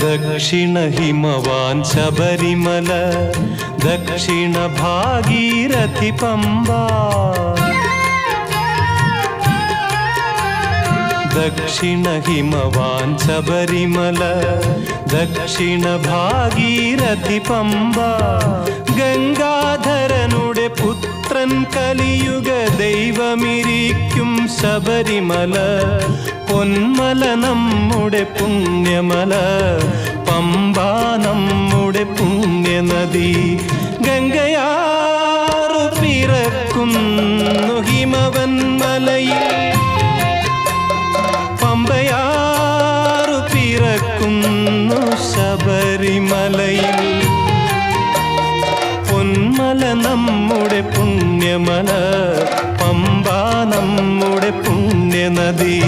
ദക്ഷിണ ഹിമവാൻ ശബരിമല, ദക്ഷിണ ഭാഗീരഥി പമ്പ. ദക്ഷിണ ഹിമവാൻ ശബരിമല, ദക്ഷിണ ഭാഗീരഥി പമ്പ. ഗംഗാധരനുടെ പുത്രൻ കലിയുഗ ദൈവമിരിക്കും ശബരിമല. പൊന്മല നമ്മുടെ പുണ്യമല, പമ്പ നമ്മുടെ പുണ്യനദി. ഗംഗയാറു പിറക്കുന്നു ഹിമവൻ മലയിൽ, പമ്പയാറു പിറക്കുന്നു ശബരിമലയിൽ. പൊന്മല നമ്മുടെ പുണ്യമല, പമ്പ നമ്മുടെ പുണ്യനദി.